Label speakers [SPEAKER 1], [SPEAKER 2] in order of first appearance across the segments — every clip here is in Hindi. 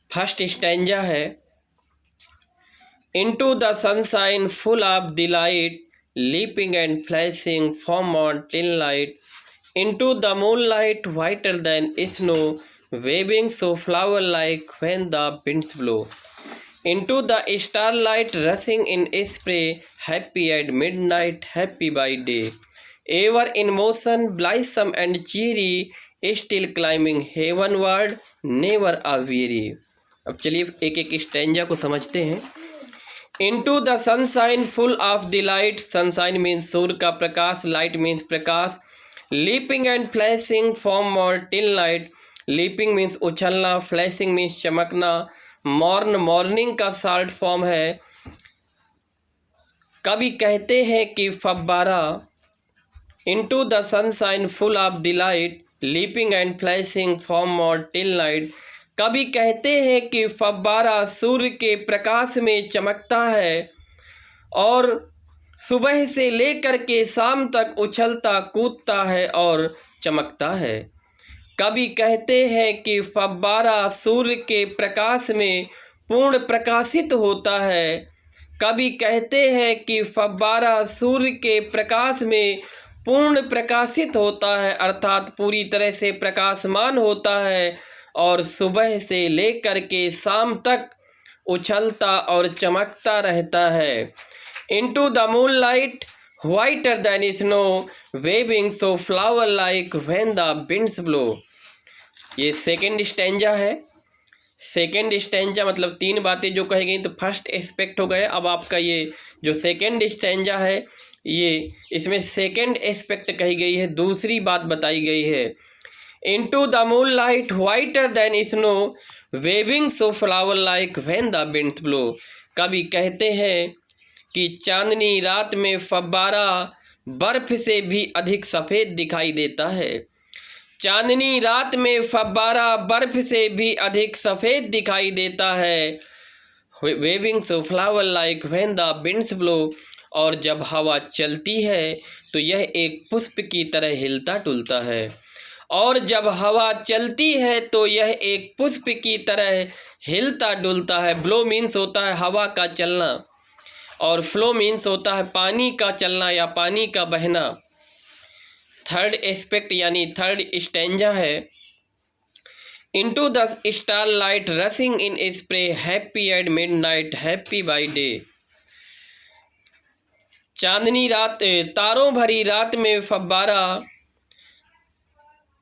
[SPEAKER 1] फर्स्ट स्टैंजा है, into the sunshine full of delight, leaping and flashing from mountain light, into the moonlight whiter than snow, waving so flower like when the winds blow, into the starlight rushing in spray, happy at midnight, happy by day, ever in motion, blithesome and cheery, still climbing heavenward, never a weary। अब चलिए एक एक स्टैंजा को समझते हैं। Into the sunshine full of delight, sunshine means सूर्य का प्रकाश, light means Prakash, leaping and flashing from morning light, leaping means उछलना, flashing means चमकना, morning का शॉर्ट फॉर्म है। कभी कहते हैं कि फव्वारा, into the sunshine full of delight, leaping and flashing from morning light, कभी कहते हैं कि फव्वारा सूर्य के प्रकाश में चमकता है और सुबह से लेकर के शाम तक उछलता कूदता है और चमकता है। कभी कहते हैं कि फव्वारा सूर्य के प्रकाश में पूर्ण प्रकाशित होता है। कभी कहते हैं कि फव्वारा सूर्य के प्रकाश में पूर्ण प्रकाशित होता है, अर्थात पूरी तरह से प्रकाशमान होता है और सुबह से लेकर के शाम तक उछलता और चमकता रहता है। Into the moonlight whiter than snow, waving so flower like when the winds blow. ये सेकंड स्टैंजा है। सेकंड स्टैंजा मतलब तीन बातें जो कही गई, तो फर्स्ट एस्पेक्ट हो गए। अब आपका ये जो सेकंड स्टैंजा है, ये इसमें सेकंड एस्पेक्ट कही गई है, दूसरी बात बताई गई है। Into the moonlight whiter than snow, waving so flower like when the winds blow। कभी कहते हैं कि चांदनी रात में फव्वारा बर्फ से भी अधिक सफ़ेद दिखाई देता है। चांदनी रात में फव्वारा बर्फ से भी अधिक सफ़ेद दिखाई देता है। Waving so flower like when the winds blow, और जब हवा चलती है तो यह एक पुष्प की तरह हिलता डुलता है। और जब हवा चलती है तो यह एक पुष्प की तरह हिलता डुलता है। ब्लो मीन्स होता है हवा का चलना और फ्लो मीन्स होता है पानी का चलना या पानी का बहना। थर्ड एस्पेक्ट यानी थर्ड स्टैंजा है, into the star light rushing in spray, happy at midnight, happy by day. चांदनी रात, तारों भरी रात में फव्वारा,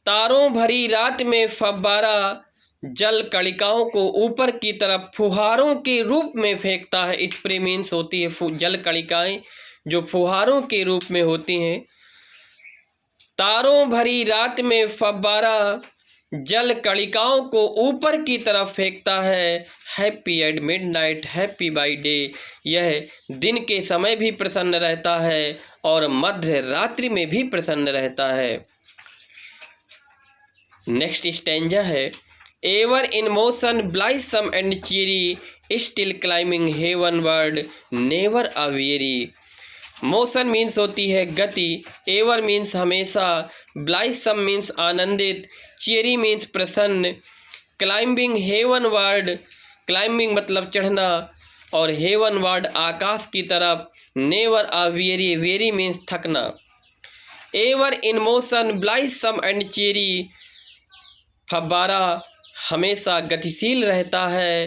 [SPEAKER 1] तारों भरी रात में फव्वारा जल कणिकाओं को ऊपर की तरफ फुहारों के रूप में फेंकता है। स्प्रे मीन्स होती है जल कणिकाएं जो फुहारों के रूप में होती हैं। तारों भरी रात में फव्वारा जल कणिकाओं को ऊपर की तरफ फेंकता है। Happy at midnight, happy by day. यह दिन के समय भी प्रसन्न रहता है और मध्य रात्रि में भी प्रसन्न रहता है। नेक्स्ट स्टैंजा है, ever in motion blithesome and cheery, still climbing heavenward, never aweary. Motion means होती है गति, एवर मीन्स हमेशा, ब्लाइसम मीन्स आनंदित, चेरी मीन्स प्रसन्न, क्लाइंबिंग हेवनवर्ड, क्लाइंबिंग मतलब चढ़ना और हेवनवर्ड आकाश की तरफ, never aweary, weary means थकना। Ever in motion blithesome and cheery, फव्वारा हमेशा गतिशील रहता है,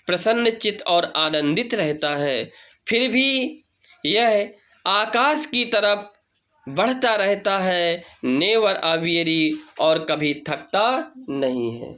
[SPEAKER 1] प्रसन्नचित्त और आनंदित रहता है, फिर भी यह आकाश की तरफ बढ़ता रहता है, नेवर अ वेरी, और कभी थकता नहीं है।